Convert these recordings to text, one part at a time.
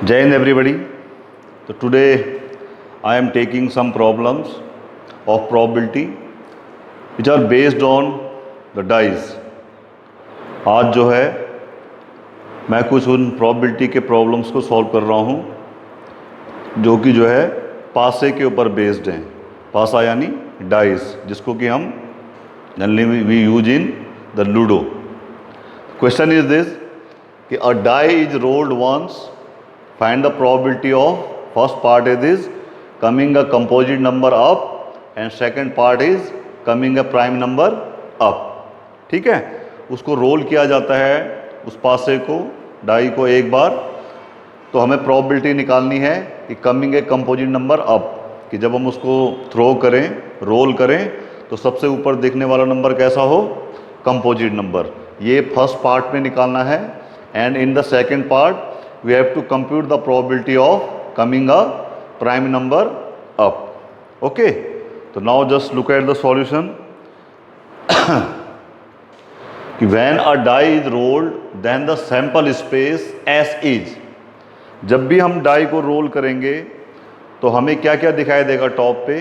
Jai Hind everybody. So today I am taking some problems of probability which are based on the dice. आज जो है मैं कुछ उन probability के problems को solve कर रहा हूँ जो कि जो है पासे के ऊपर based हैं. पासा यानी dice जिसको कि हम generally we use in the Ludo. Question is this कि a die is rolled once. Find the probability of first part is coming a composite number up and second part is coming a prime number up. ठीक है, उसको role किया जाता है उस पासे को, डाई को एक बार, तो हमें probability निकालनी है कि coming a composite number up, कि जब हम उसको थ्रो करें, रोल करें, तो सबसे ऊपर देखने वाला नंबर कैसा हो, कंपोजिट नंबर. ये फर्स्ट पार्ट में निकालना है. And in the second part we have to compute the probability of coming a prime number up. Okay, so now just look at the solution. When a die is rolled then the sample space S is, जब भी हम die को role करेंगे तो हमें क्या क्या दिखाई देगा टॉप पे,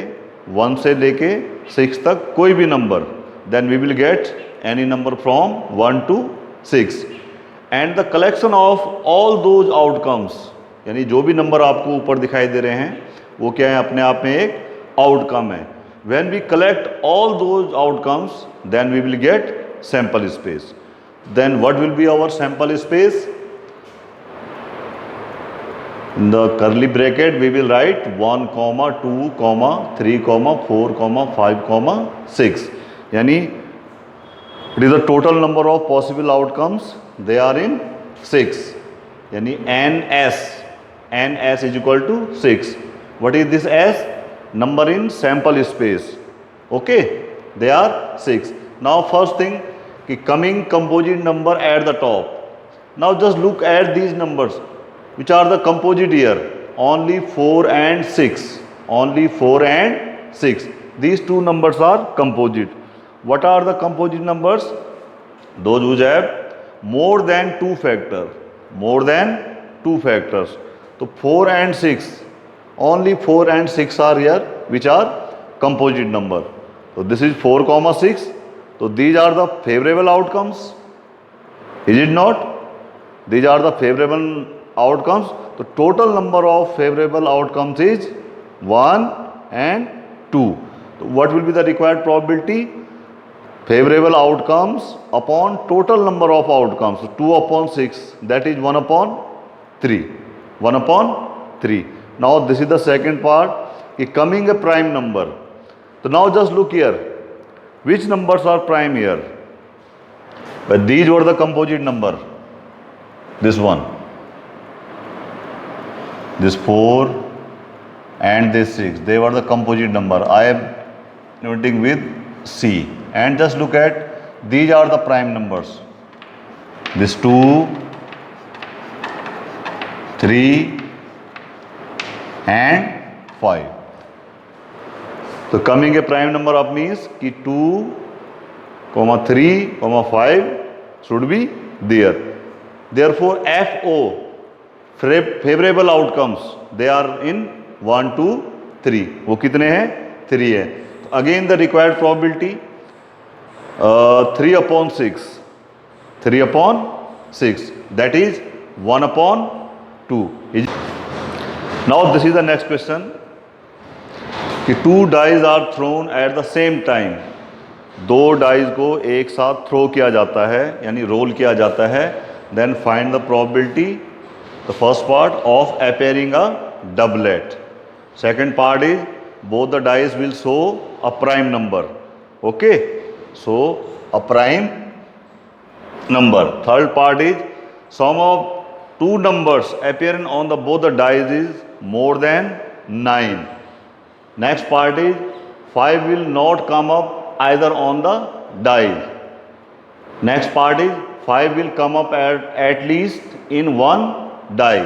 1 से लेके 6 तक कोई भी number, then we will get any number from 1 to 6. And the collection of all those outcomes, यानी जो भी नंबर आपको ऊपर दिखाई दे रहे हैं वो क्या है, अपने आप में एक आउटकम है. When we collect all those outcomes then we will get sample space. Then what will be our sample space? In the curly bracket we will write 1, 2, 3, 4, 5, 6. यानी it is the total number of possible outcomes, they are in 6. यानी ns is equal to 6. What is this S? Number in sample space. Okay, they are 6. Now first thing कि coming composite number at the top. Now just look at these numbers which are the composite here. Only 4 and 6. Only 4 and 6. These two numbers are composite. What are the composite numbers? Those who have more than 2 factor. More than 2 factors. So 4 and 6. Only 4 and 6 are here, which are composite number. So this is 4, 6. So these are the favorable outcomes. Is it not? These are the favorable outcomes. The total number of favorable outcomes is 1 and 2. So what will be the required probability? Favorable outcomes upon total number of outcomes. So 2 upon 6, that is 1 upon 3. 1 upon 3. Now this is the second part, coming a prime number. So now just look here. Which numbers are prime here? But these were the composite number. This one. This 4 and this 6. They were the composite number. I am noting with C. And just look at, these are the prime numbers. This 2, 3 and 5. So coming a prime number up means कि 2, 3, 5 should be there. Therefore FO, favorable outcomes, they are in 1, 2, 3. वो कितने हैं? 3 है. Again the required probability 3 upon 6. 3 upon 6. That is 1 upon 2. Now this is the next question. कि 2 dice are thrown at the same time. 2 dice को एक साथ throw किया जाता है, यानी रोल किया जाता है. Then find the probability, the first part of appearing a doublet. Second part is both the dice will show a prime number. Okay, so a prime number. Third part is sum of 2 numbers appearing on the both the dice is more than 9. Next part is 5 will not come up either on the die. Next part is 5 will come up at least in one die.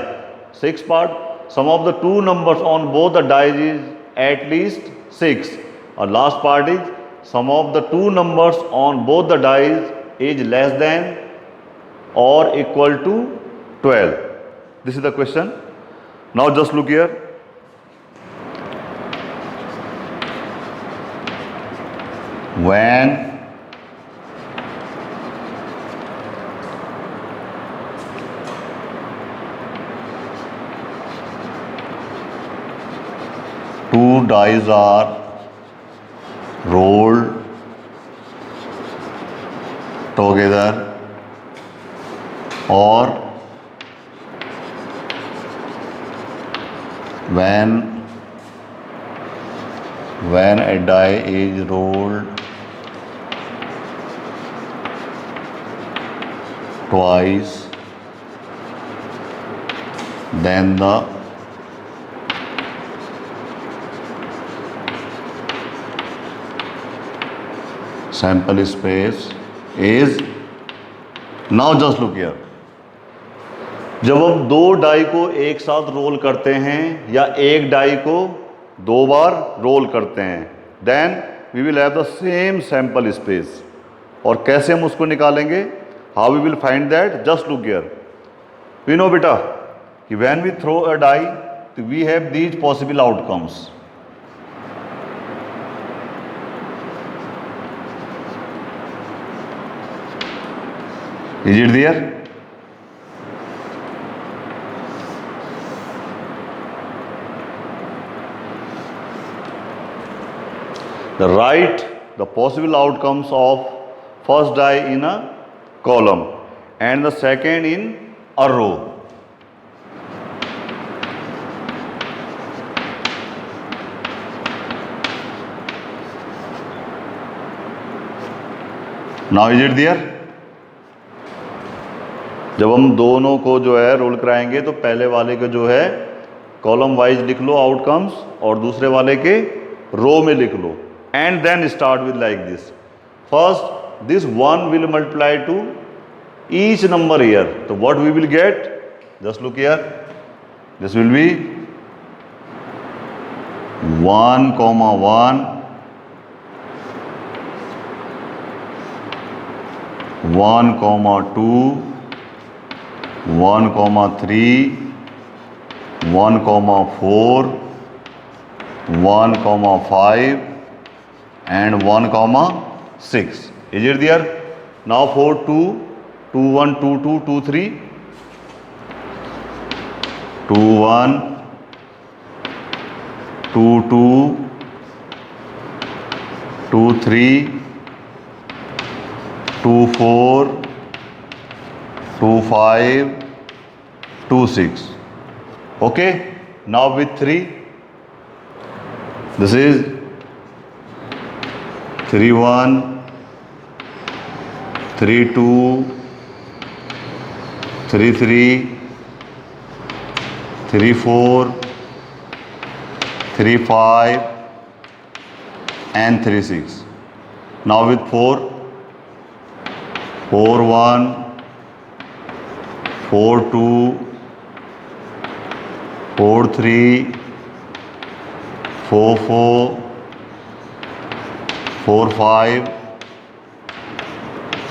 Sixth part, sum of the 2 numbers on both the dice is at least 6. Or last part is sum of the 2 numbers on both the dice is less than or equal to 12. This is the question. Now just look here. When two dice are rolled together, or when a die is rolled twice, then the sample space is, now just look here. जब हम दो die को एक साथ role करते हैं या एक डाई को दो बार रोल करते हैं, then we will have the same sample space. और कैसे हम उसको निकालेंगे, how we will find that, just look here. We know बेटा कि when we throw a die we have these possible outcomes. Is it there? Write the possible outcomes of first die in a column and the second in a row. Now is it there? जब हम दोनों को जो है role कराएंगे तो पहले वाले का जो है कॉलम वाइज लिख लो आउटकम्स और दूसरे वाले के रो में लिख लो, and then start with like this. First this one will multiply to each number here, तो what we will get, just look here, this will be 1, 1, 1, 2, 1, 3, 1, 4, 1, 5 and 1, 6. Is it there? Now for 2, 2, 1, 2, 2, 2, 3, 2, 1, 2, 2, 2, 3, 2, 4, 2, 5, 2, 6. Okay, now with 3, this is 3, 1, 3, 2, 3, 3, 3, 4, 3, 5 and 3, 6. Now with 4, 4, 1, 4, 2, 4, 3, 4, 4, 4, 5,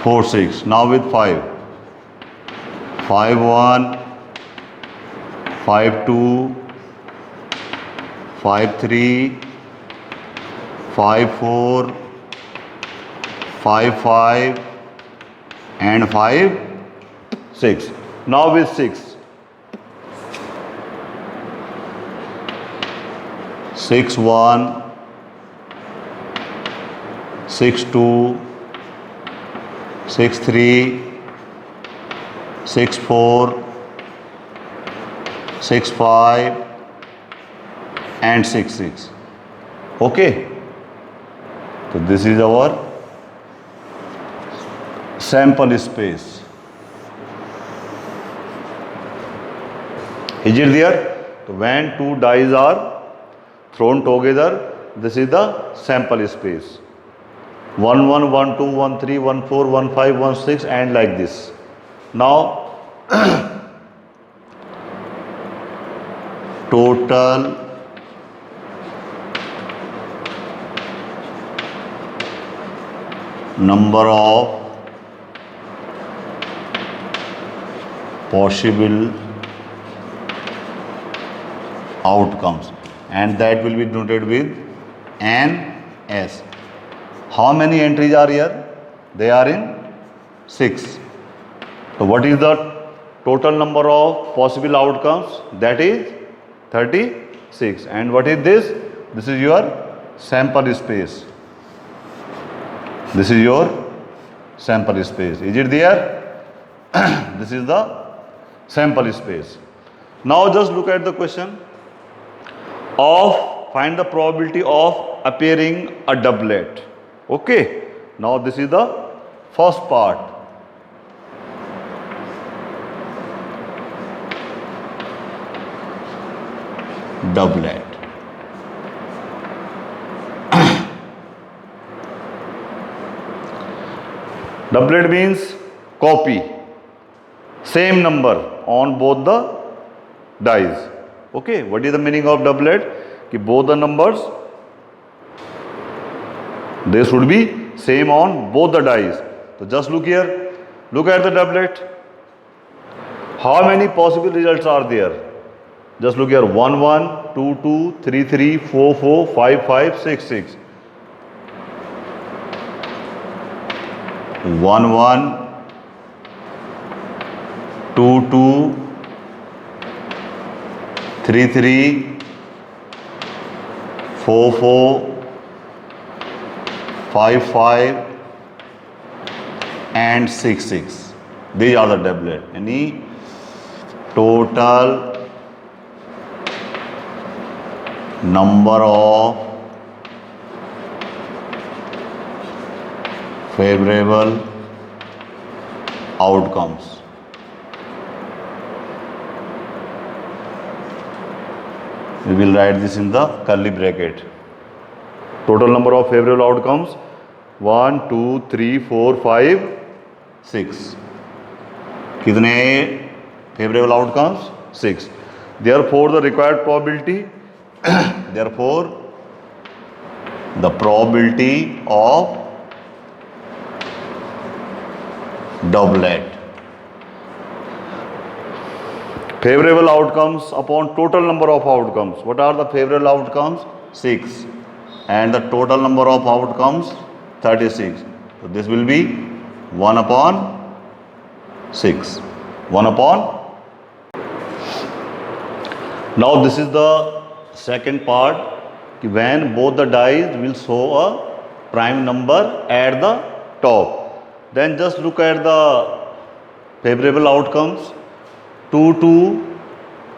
4, 6. Now with 5, 5, 1, 5, 2, 5, 3, 5, 4, 5, 5 and 5, 6. Now with 6, 6, 1, 6, 2, 6, 3, 6, 4, 6, 5 and 6, 6. Okay, so this is our sample space. Is it there? So when two dice are thrown together, this is the sample space. 1, 1, 1, 2, 1, 3, 1, 4, 1, 5, 1, 6 and like this. Now total number of possible outcomes, and that will be denoted with NS. How many entries are here? They are in 6. So what is the total number of possible outcomes? That is 36. And what is this? This is your sample space. This is your sample space. Is it there? This is the sample space. Now just look at the question of find the probability of appearing a doublet. Okay. Now this is the first part. Doublet. Doublet means copy, same number on both the dice. Okay, what is the meaning of doublet? Ki both the numbers, they should be same on both the dice. So just look here, look at the doublet. How many possible results are there? Just look here, 1 1, 2 2, 3 3, 4 4, 5 5, 6 6. 1 1, 2 2, 3 3, 4 4, 5 5 and 6 6. These are the doublet. Any total number of favorable outcomes. We will write this in the curly bracket. Total number of favorable outcomes 1 2 3 4 5 6. कितने favorable outcomes? 6. Therefore the required probability therefore the probability of doublet, favorable outcomes upon total number of outcomes. What are the favorable outcomes? 6, and the total number of outcomes 36. So this will be 1 upon 6. 1 upon. Now this is the second part, when both the dice will show a prime number at the top. Then just look at the favorable outcomes. 2 2,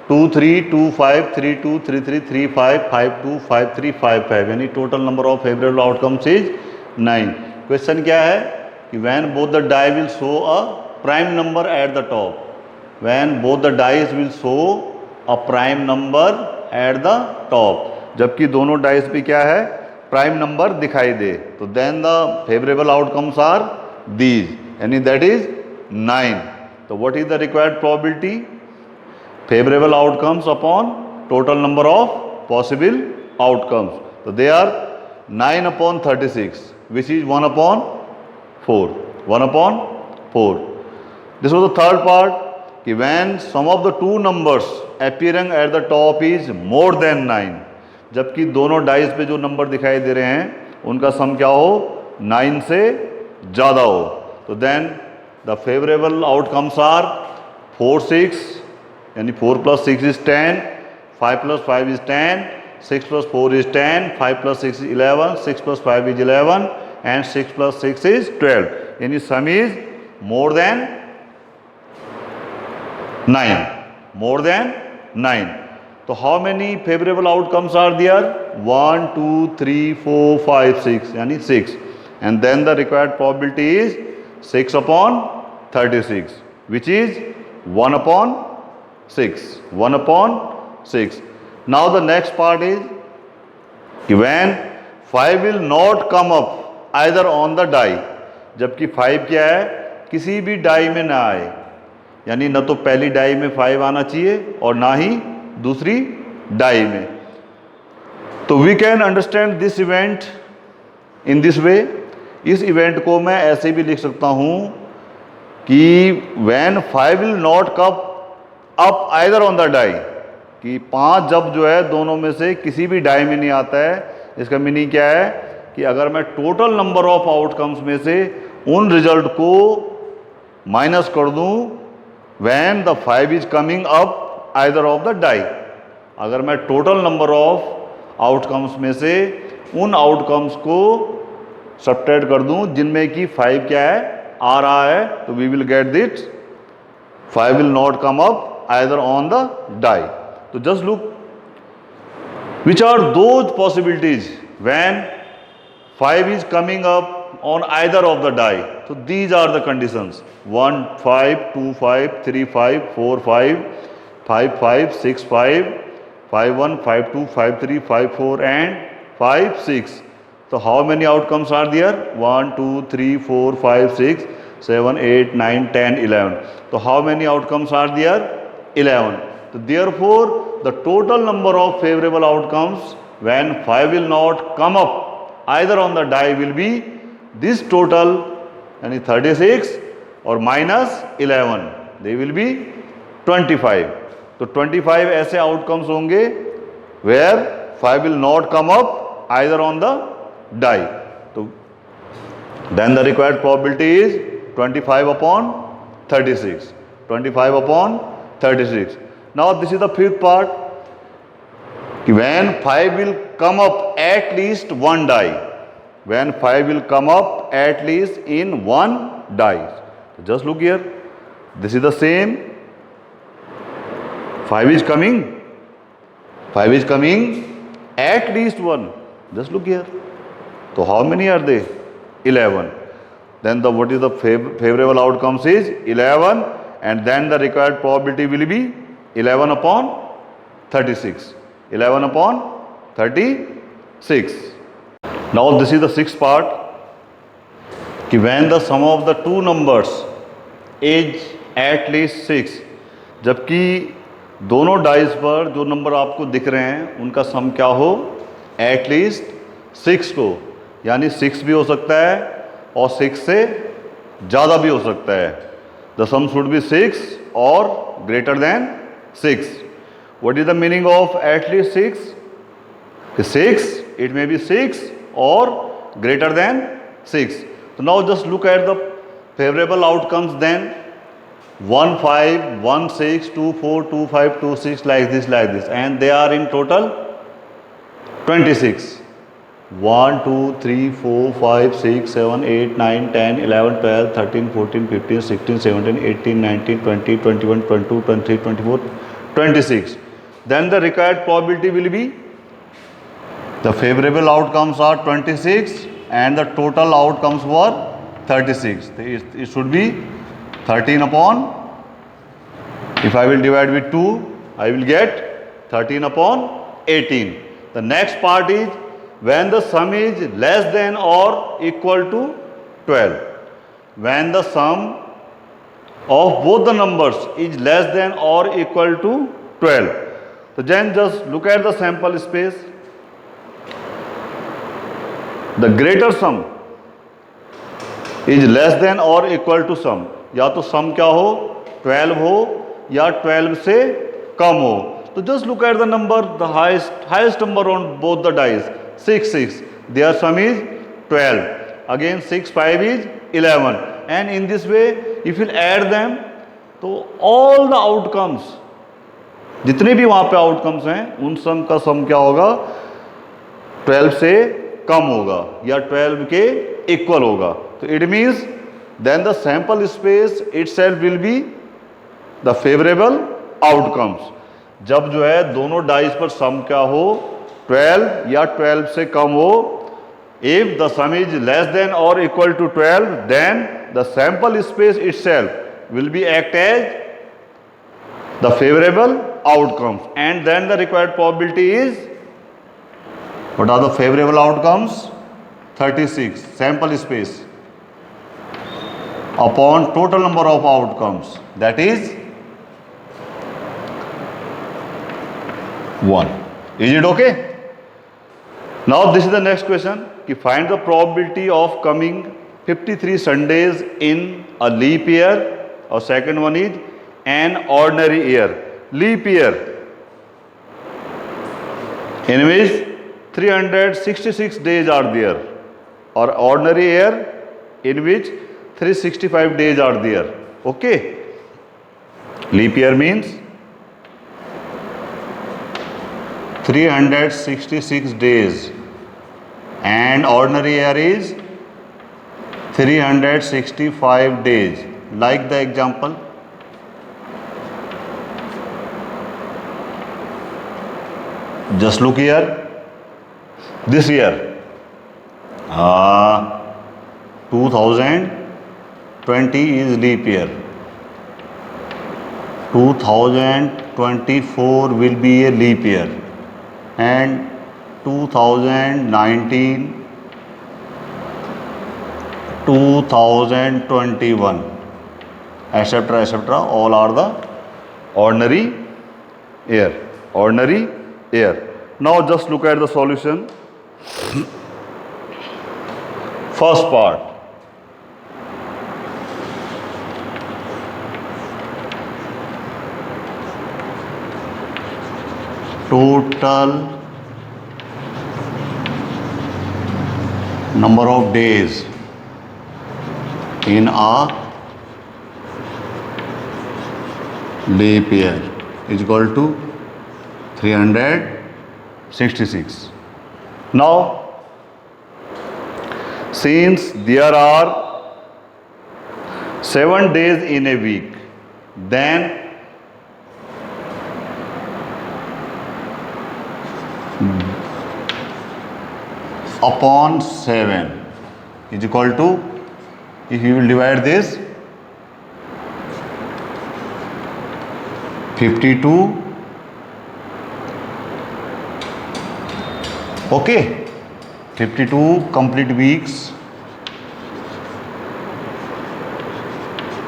2 3, 2 5, 3 2, 3 3, 3 5, 5 2, 5 3, 5 5. Any total number of favorable outcomes is 9. Question क्या है कि when both the die will show a prime number at the top. When both the dice will show a prime number at the top. जबकि दोनों dice पे क्या है? Prime number दिखाई दे. तो then the favorable outcomes are these. यानी that is 9. So what is the required probability? Favorable outcomes upon total number of possible outcomes. So they are 9 upon 36, which is 1 upon 4. 1 upon 4. This was the third part. कि when sum of the two numbers appearing at the top is more than 9, जबकि दोनों dice पे जो number दिखाई दे रहे हैं उनका सम क्या हो? 9 से ज़्यादा हो. तो then the favourable outcomes are 4 6, यानी 4 + 6 is 10, 5 + 5 is 10, 6 + 4 is 10, 5 + 6 is 11, 6 + 5 is 11 and 6 + 6 is 12. यानी सम is more than 9. More than 9. So how many favorable outcomes are there? 1 2 3 4 5 6, यानी 6. And then the required probability is 6 upon 36, which is 1 upon 6. 1 upon 6. Now the next part is when 5 will not come up either on the die. जबकि 5 क्या है? किसी भी die में ना आए. यानी न तो पहली डाई में 5 आना चाहिए और ना ही दूसरी डाई में. तो we can understand this event in this way. इस इवेंट को मैं ऐसे भी लिख सकता हूं कि when 5 will not come up either on the die, कि 5 जब जो है दोनों में से किसी भी डाई में नहीं आता है, इसका मीनिंग क्या है कि अगर मैं टोटल नंबर ऑफ आउटकम्स में से उन रिजल्ट को माइनस कर दूं when the 5 is coming up either of the die, अगर मैं टोटल नंबर ऑफ आउटकम्स में से उन आउटकम्स को सब्ट्रैक्ट कर दूं जिनमें कि 5 क्या है, आ रहा है, तो we will get that 5 will not come up either on the die. So just look which are those possibilities when 5 is coming up on either of the die. So these are the conditions: 1 5, 2 5, 3 5, 4 5, 5 5, 6 5, 5 1, 5 2, 5 3, 5 4 and 5 6. So how many outcomes are there? 1 2 3 4 5 6 7 8 9 10 11. So how many outcomes are there? 11. So therefore the total number of favorable outcomes when 5 will not come up either on the die will be this total, यानी 36 और minus 11, they will be 25. तो 25 ऐसे outcomes होंगे where 5 will not come up either on the die. तो then the required probability is 25 upon 36. 25 upon 36. Now this is the fifth part. When 5 will come up at least one die. When 5 will come up at least in one die. Just look here. This is the same. 5 is coming. 5 is coming at least one. Just look here. So how many are they? 11. Then the what is the favorable outcomes is 11, and then the required probability will be 11 upon 36. 11 upon 36. Now this is the sixth part. कि when the sum of the two numbers is at least 6, जबकि दोनों dice पर जो number आपको दिख रहे हैं उनका सम क्या हो, एट लीस्ट 6 हो, यानी 6 भी हो सकता है और 6 से ज़्यादा भी हो सकता है. द सम शुड बी 6 और greater than 6. What is the meaning of at least 6? 6, it may be 6 और greater than 6. So now just look at the favorable outcomes then. 1 5, 1 6, 2 4, 2 5, 2 6, like this, and they are in total 26. 1 2 3 4 5 6 7 8 9 10 11 12 13 14 15 16 17 18 19 20 21 22 23 24 26. Then the required probability will be, the favorable outcomes are 26 and the total outcomes were 36. It should be 13 upon, if I will divide with 2, I will get 13 upon 18. The next part is when the sum is less than or equal to 12. When the sum of both the numbers is less than or equal to 12. So then just look at the sample space. The greater sum is less than or equal to sum. या तो sum क्या हो, 12 हो या 12 से कम हो. तो just look at the number, the highest number on both the dice, 6 6. Their sum is 12. Again 6 5 is 11. And in this way, if you add them, तो all the outcomes, जितने भी वहाँ पे outcomes हैं, उन सम का सम क्या होगा, 12 से कम होगा या 12 के इक्वल होगा. तो it means then the sample space itself will be the favourable outcomes. जब जो है दोनों डाइस पर सम क्या हो, 12 या 12 से कम हो, if the sum is less than or equal to 12, then the sample space itself will be act as the favourable outcomes. And then the required probability is, what are the favorable outcomes? 36 sample space upon total number of outcomes, that is 1. Is it okay? Now this is the next question, कि find the probability of coming 53 Sundays in a leap year, or second one is an ordinary year. Leap year, in which 366 days are there, or ordinary year in which 365 days are there. Okay, leap year means 366 days and ordinary year is 365 days. Like the example, just look here. This year 2020 is leap year. 2024 will be a leap year, and 2019, 2021, etc., etc., all are the ordinary year. Ordinary year. Now just look at the solution. First part. Total number of days in a leap year is equal to 366. Now, since there are 7 days in a week, then upon 7 is equal to, if you will divide this, 52. Okay, 52 complete weeks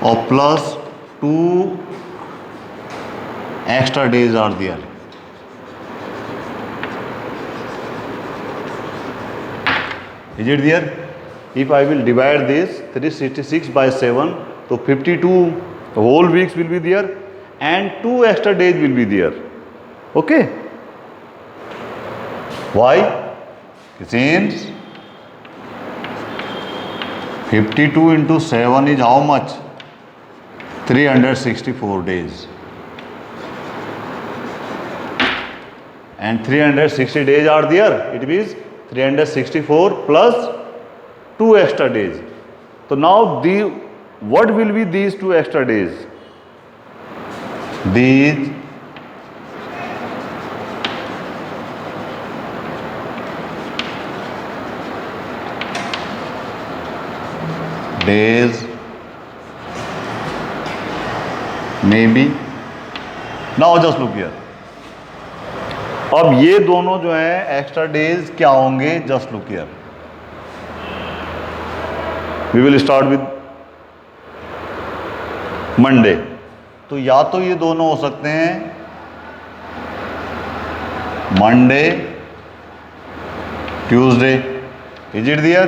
or plus 2 extra days are there. Is it there? If I will divide this 366 by 7, so 52 whole weeks will be there and 2 extra days will be there. Okay? Why? Since 52 into 7 is how much? 364 days. And 360 days are there. It means 364 plus 2 extra days. So now what will be these 2 extra days? These days maybe. Now just look here. अब ये दोनों जो है extra days क्या होंगे? Just look here. We will start with Monday. तो या तो ये दोनों हो सकते हैं Monday, Tuesday, is it there,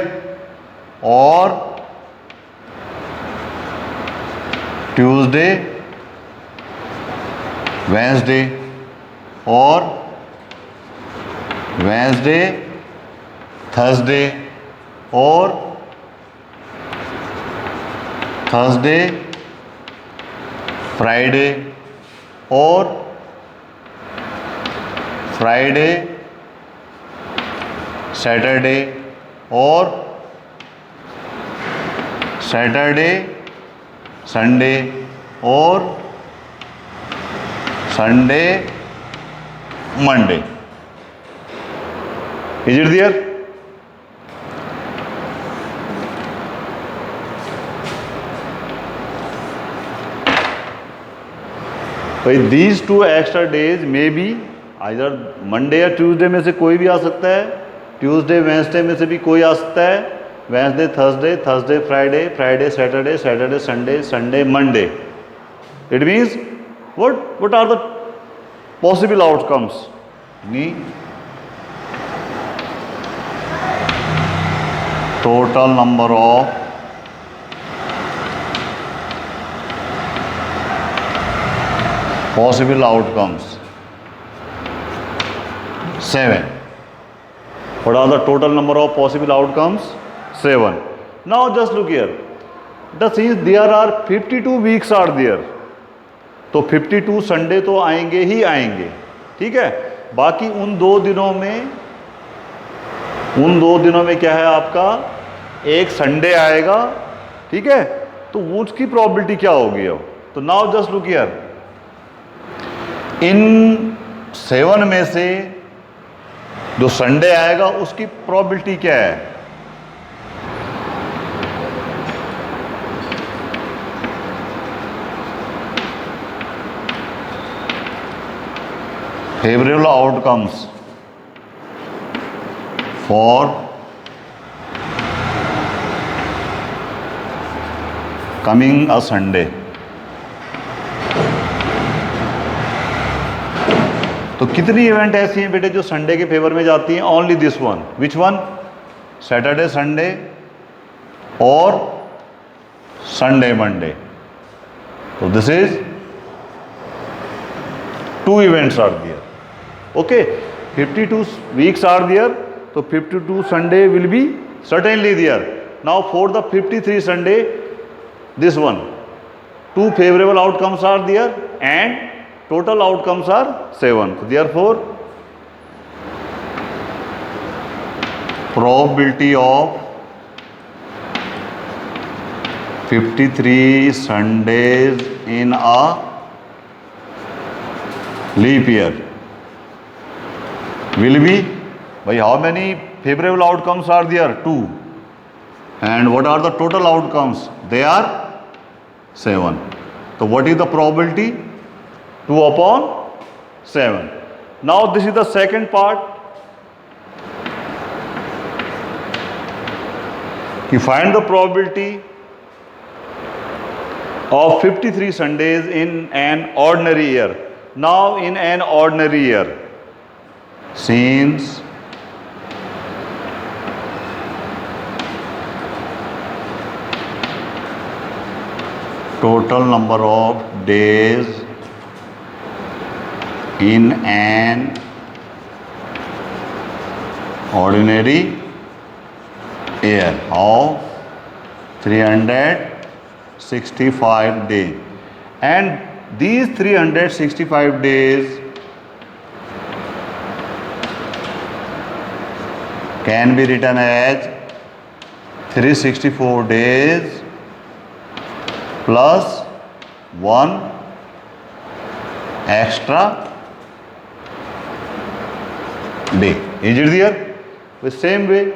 और ट्यूसडे, वेंसडे, और वेंसडे, थर्सडे, और थर्सडे, फ्राइडे, और फ्राइडे, सैटरडे, और सैटरडे, संडे, और Sunday, Monday. Is it there? भाई these 2 extra days may be either Monday या Tuesday में से कोई भी आ सकता है, Tuesday, Wednesday में से भी कोई आ सकता है, Wednesday, Thursday, Thursday, Friday, Friday, Saturday, Saturday, Sunday, Sunday, Monday. It means what are the possible outcomes? Total number of possible outcomes 7. What are the total number of possible outcomes? 7. Now just look here. The since there are 52 weeks are there, तो 52 Sunday तो आएंगे ही आएंगे, ठीक है। बाकी उन दो दिनों में क्या है आपका, एक संडे आएगा, ठीक है। तो उसकी प्रोबेबिलिटी क्या होगी अब? तो नाउ जस्ट लुक हियर, इन 7 में से जो संडे आएगा उसकी प्रोबेबिलिटी क्या है? favorable outcomes for coming a Sunday. तो कितनी इवेंट ऐसी हैं बेटे जो संडे के फेवर में जाती हैं? Only this one. Which one? Saturday Sunday और संडे मंडे. तो this is 2 events are there. Okay, 52 weeks are there, so 52 Sunday will be certainly there. Now for the 53 Sunday, this one, 2 favorable outcomes are there and total outcomes are 7. So therefore, probability of 53 Sundays in a leap year will be, by how many favorable outcomes are there? 2. And what are the total outcomes? They are 7. So what is the probability? 2 upon 7. Now this is the second part. You find the probability of 53 Sundays in an ordinary year. Now in an ordinary year, since total number of days in an ordinary year of 365 days, and these 365 days can be written as 364 days plus 1 extra day. Is it there? The same way,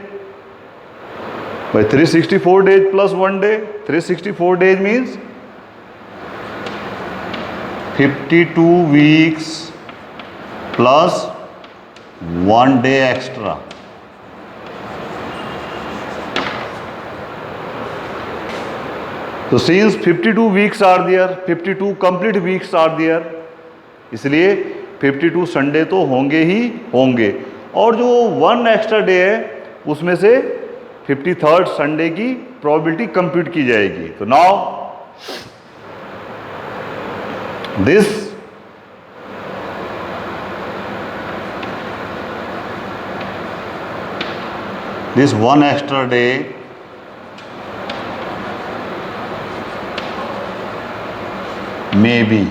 by 364 days plus 1 day, 364 days means 52 weeks plus 1 day extra. So since 52 weeks are there, 52 complete weeks are there, इसलिए 52 Sunday तो होंगे ही होंगे, और जो 1 extra day है उसमें से 53rd Sunday की प्रोबेबिलिटी कंप्यूट की जाएगी. तो now this one extra day may be,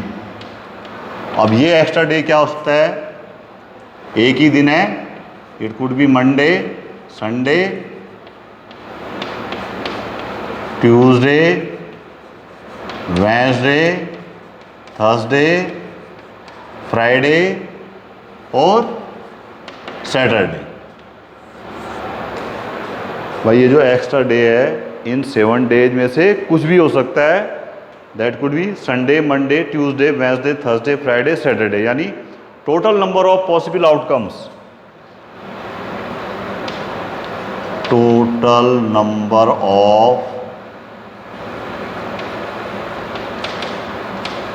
अब ये एक्स्ट्रा डे क्या हो सकता है? एक ही दिन है. It could be Monday, Sunday, Tuesday, Wednesday, Thursday, Friday और सैटरडे. भाई ये जो एक्स्ट्रा डे है इन 7 डेज में से कुछ भी हो सकता है. That could be Sunday, Monday, Tuesday, Wednesday, Thursday, Friday, Saturday. यानी total number of possible outcomes, total number of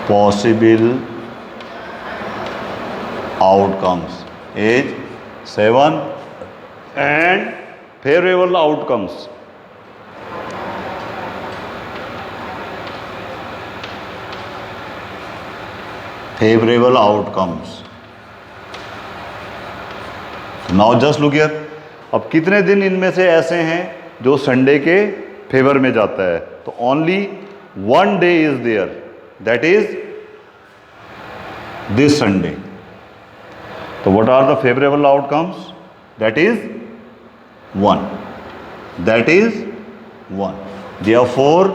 possible outcomes is 7, and favorable outcomes now just look here, अब कितने दिन इनमें से ऐसे हैं जो संडे के फेवर में जाता है? तो only one day is there, that is this Sunday. तो what are the favourable outcomes? That is 1. That is 1. Therefore,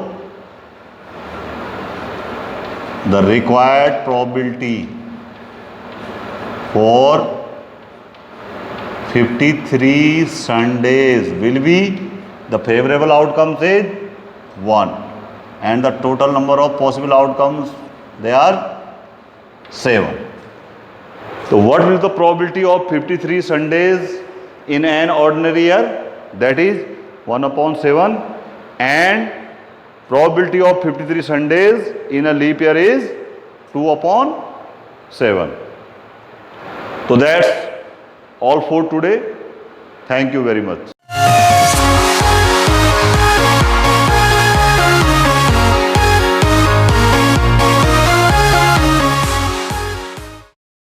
the required probability for 53 Sundays will be, the favorable outcomes is 1, and the total number of possible outcomes, they are 7. So what will the probability of 53 Sundays in an ordinary year? That is 1 upon 7, and probability of 53 Sundays in a leap year is 2 upon 7. So that's all for today. Thank you very much.